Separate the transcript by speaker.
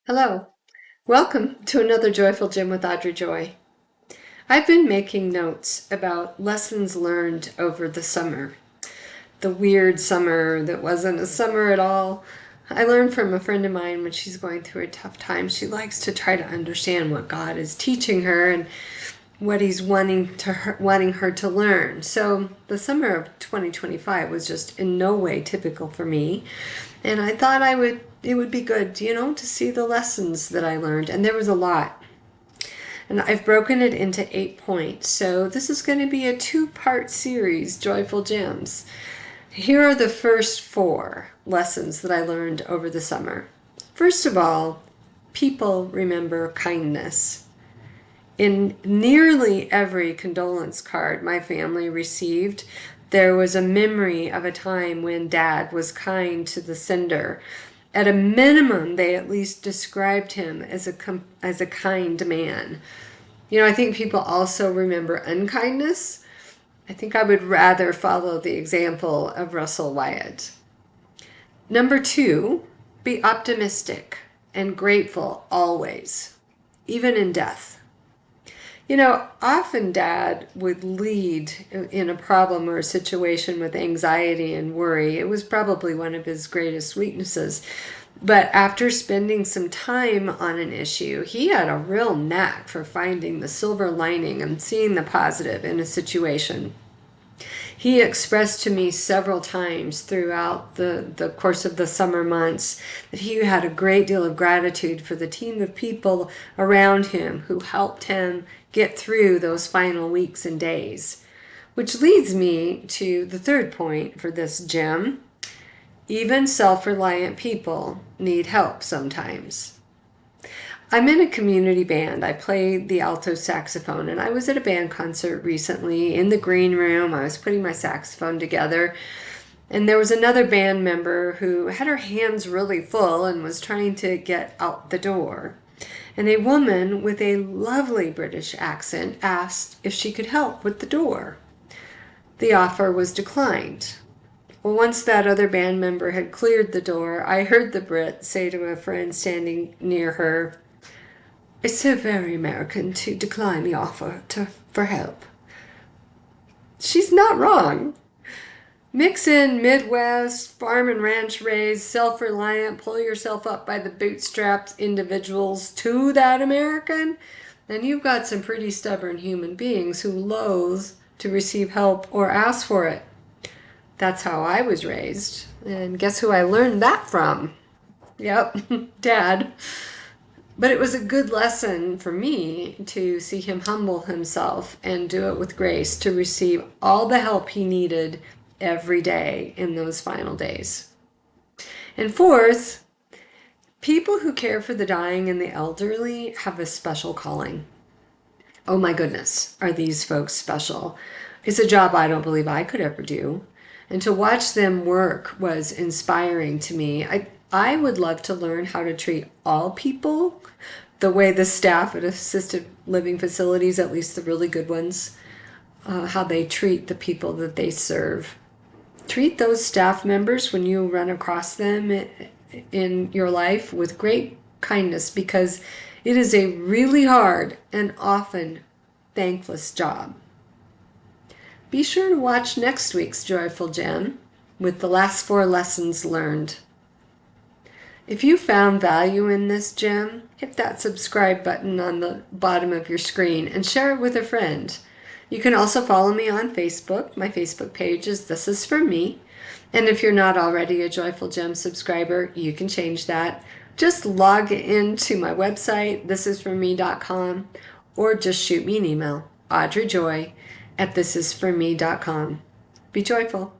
Speaker 1: Hello, welcome to another Joyful Gym with Audrey Joy. I've been making notes about lessons learned over the summer. The weird summer that wasn't a summer at all. I learned from a friend of mine when she's going through a tough time. She likes to try to understand what God is teaching her and what He's wanting her to learn. So the summer of 2025 was just in no way typical for me, and I thought it would be good, to see the lessons that I learned, and there was a lot. And I've broken it into 8 points. So this is going to be a 2-part series, Joyful Gems. Here are the first 4 lessons that I learned over the summer. First of all, people remember kindness. In nearly every condolence card my family received, there was a memory of a time when Dad was kind to the sender. At a minimum, they at least described him as a kind man. I think people also remember unkindness. I think I would rather follow the example of Russell Wyatt. Number 2, be optimistic and grateful always, even in death. Often Dad would lead in a problem or a situation with anxiety and worry. It was probably one of his greatest weaknesses. But after spending some time on an issue, he had a real knack for finding the silver lining and seeing the positive in a situation. He expressed to me several times throughout the course of the summer months that he had a great deal of gratitude for the team of people around him who helped him get through those final weeks and days. Which leads me to the 3rd point for this gem. Even self-reliant people need help sometimes. I'm in a community band. I play the alto saxophone, and I was at a band concert recently in the green room. I was putting my saxophone together, and there was another band member who had her hands really full and was trying to get out the door. And a woman with a lovely British accent asked if she could help with the door. The offer was declined. Well, once that other band member had cleared the door, I heard the Brit say to a friend standing near her, "It's so very American to decline the offer for help." She's not wrong. Mix in Midwest, farm and ranch raised, self-reliant, pull yourself up by the bootstraps individuals to that American, and you've got some pretty stubborn human beings who loathe to receive help or ask for it. That's how I was raised. And guess who I learned that from? Yep, Dad. But it was a good lesson for me to see him humble himself and do it with grace to receive all the help he needed every day in those final days. And 4th, people who care for the dying and the elderly have a special calling. Oh my goodness, are these folks special? It's a job I don't believe I could ever do. And to watch them work was inspiring to me. I would love to learn how to treat all people the way the staff at assisted living facilities, at least the really good ones, how they treat the people that they serve. Treat those staff members when you run across them in your life with great kindness, because it is a really hard and often thankless job. Be sure to watch next week's Joyful Gem with the last 4 lessons learned. If you found value in this gem, hit that subscribe button on the bottom of your screen and share it with a friend. You can also follow me on Facebook. My Facebook page is This Is For Me. And if you're not already a Joyful Gem subscriber, you can change that. Just log into my website, thisisforme.com, or just shoot me an email, audreyjoy@thisisforme.com. Be joyful.